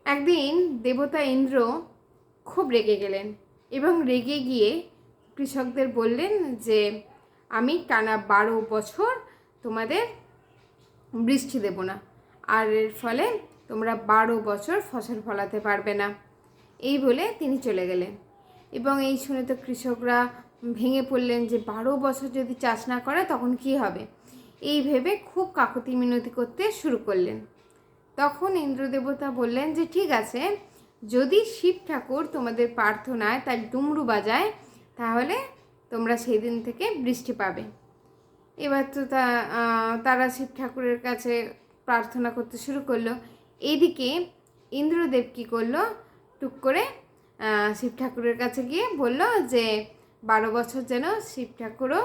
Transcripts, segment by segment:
একদিন দেবতা ইন্দ্র খুব রেগে গেলেন এবং রেগে গিয়ে কৃষকদের বললেন যে আমি টানা 12 বছর তোমাদের বৃষ্টি দেব না, আর এর ফলে তোমরা 12 বছর ফসল ফলাতে পারবে না। এই বলে তিনি চলে গেলেন। এবং এই শুনে তো কৃষকরা ভেঙে পড়লেন যে 12 বছর যদি চাষ না করে তখন কি হবে। এই ভেবে খুব কাকুতি মিনতি করতে শুরু করলেন। তখন ইন্দ্রদেবতা বললেন যে ঠিক আছে, যদি শিব ঠাকুর তোমাদের প্রার্থনায় তার ডুমরু বাজায় তাহলে তোমরা সেই দিন থেকে বৃষ্টি পাবে। এবার তো তারা শিব ঠাকুরের কাছে প্রার্থনা করতে শুরু করলো। এইদিকে ইন্দ্রদেব কী করলো, টুক করে শিব ঠাকুরের কাছে গিয়ে বলল যে 12 বছর যেন শিব ঠাকুরও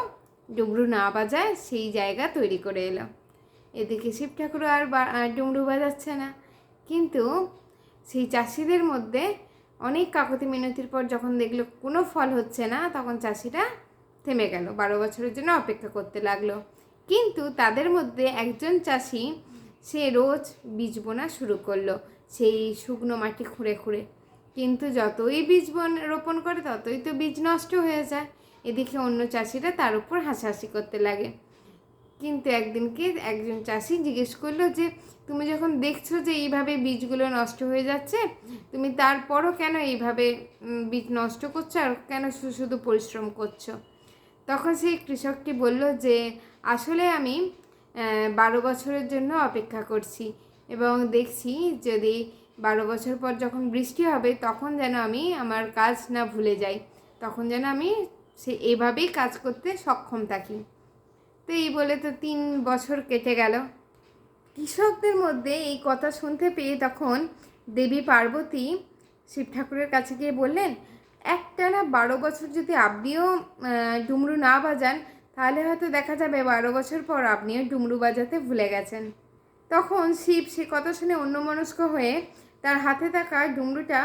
ডুমরু না বাজায় সেই জায়গা তৈরি করে এলো। এদিকে শিব ঠাকুরও আর ডুমরু বাজাচ্ছে না। কিন্তু সেই চাষিদের মধ্যে অনেক কাকুতি মিনতির পর যখন দেখলো কোনো ফল হচ্ছে না, তখন চাষিরা থেমে গেল, 12 বছরের জন্য অপেক্ষা করতে লাগলো। কিন্তু তাদের মধ্যে একজন চাষি সে রোজ বীজ বোনা শুরু করলো, সেই শুকনো মাটি খুঁড়ে খুঁড়ে। কিন্তু যতই বীজ রোপণ করে ততই তো বীজ নষ্ট হয়ে যায়। এদিকে অন্য চাষিরা তার উপর হাসাহাসি করতে লাগে। কিন্তু একদিনকে একজন চাষি জিজ্ঞেস করলো যে তুমি যখন দেখছো যে এইভাবে বীজগুলো নষ্ট হয়ে যাচ্ছে, তুমি তারপরও কেন এইভাবে বীজ নষ্ট করছো আর কেন শুধু পরিশ্রম করছো? তখন সেই কৃষকটি বলল যে আসলে আমি 12 বছরের জন্য অপেক্ষা করছি এবং দেখছি যদি 12 বছর পর যখন বৃষ্টি হবে তখন যেন আমি আমার কাজ না ভুলে যাই, তখন যেন আমি এভাবেই কাজ করতে সক্ষম থাকি। তো এই বলে তো 3 বছর কেটে গেল। কৃষকদের মধ্যে এই কথা শুনতে পেয়ে তখন দেবী পার্বতী শিব ঠাকুরের কাছে গিয়ে বললেন, একটানা 12 বছর যদি আপনিও ডুমরু না বাজান তাহলে হয়তো দেখা যাবে 12 বছর পর আপনিও ডুমরু বাজাতে ভুলে গেছেন। তখন শিব সে কথা শুনে অন্যমনস্ক হয়ে তার হাতে থাকা ডুমরুটা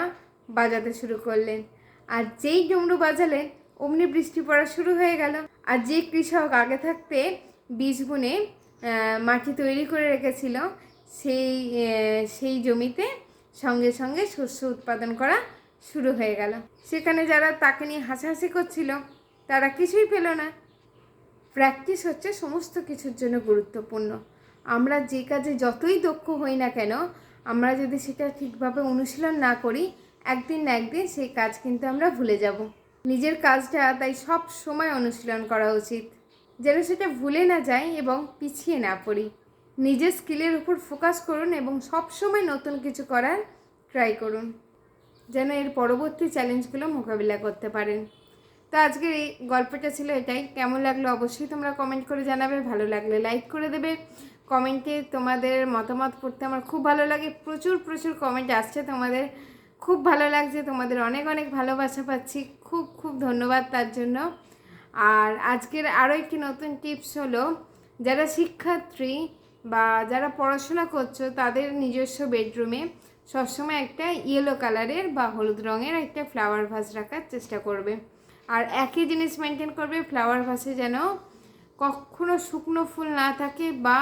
বাজাতে শুরু করলেন। আর যেই ডুমরু বাজালেন অমনি বৃষ্টি পড়া শুরু হয়ে গেল। আর যে কৃষক আগে থাকতে বীজ বুনে মাটি তৈরি করে রেখেছিল সেই জমিতে সঙ্গে সঙ্গে শস্য উৎপাদন করা শুরু হয়ে গেল। সেখানে যারা তাকে নিয়ে হাসাহাসি করছিল তারা কিছুই পেল না। প্র্যাকটিস হচ্ছে সমস্ত কিছুর জন্য গুরুত্বপূর্ণ। আমরা যে কাজে যতই দক্ষ হই না কেন, আমরা যদি সেটা ঠিকভাবে অনুশীলন না করি, একদিন না একদিন সেই কাজ কিন্তু আমরা ভুলে যাব। নিজের কাজটা তাই সব সময় অনুশীলন করা উচিত, যেন সেটা ভুলে না যায় এবং পিছিয়ে না পড়ি। নিজের স্কিলের উপর ফোকাস করুন এবং সব সময় নতুন কিছু করার ট্রাই করুন, যেন এর পরবর্তী চ্যালেঞ্জগুলো মোকাবিলা করতে পারেন। তো আজকের এই গল্পটা ছিল এটাই। কেমন লাগলো অবশ্যই তোমরা কমেন্ট করে জানাবে, ভালো লাগলে লাইক করে দেবে। কমেন্টে তোমাদের মতামত পড়তে আমার খুব ভালো লাগে। প্রচুর প্রচুর কমেন্ট আসছে তোমাদের, খুব ভালো লাগছে, তোমাদের অনেক অনেক ভালোবাসা পাচ্ছি, খুব খুব ধন্যবাদ তার জন্য। আর আজকের আরও একটি নতুন টিপস হলো, যারা শিক্ষার্থী বা যারা পড়াশোনা করছো তাদের নিজস্ব বেডরুমে সবসময় একটা ইয়েলো কালারের বা হলুদ রঙের একটা ফ্লাওয়ার ভাস রাখার চেষ্টা করবে। আর একই জিনিস মেনটেন করবে, ফ্লাওয়ার ভাসে যেন কখনো শুকনো ফুল না থাকে বা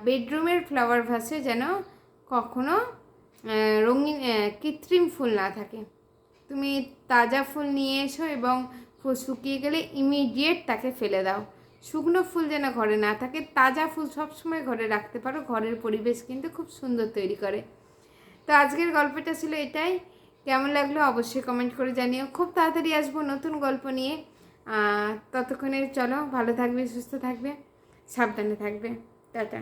বেডরুমের ফ্লাওয়ার ভাসে যেন কখনো রঙিন কৃত্রিম ফুল না থাকে। তুমি তাজা ফুল নিয়ে এসো এবং ফুল শুকিয়ে গেলে ইমিডিয়েট তাকে ফেলে দাও। শুকনো ফুল যেন ঘরে না থাকে, তাজা ফুল সবসময় ঘরে রাখতে পারো, ঘরের পরিবেশ কিন্তু খুব সুন্দর তৈরি করে। তো আজকের গল্পটা ছিল এটাই। কেমন লাগলো অবশ্যই কমেন্ট করে জানিও। খুব তাড়াতাড়ি আসবো নতুন গল্প নিয়ে। ততক্ষণে চলো, ভালো থাকবে, সুস্থ থাকবে, সাবধানে থাকবে। টাটা।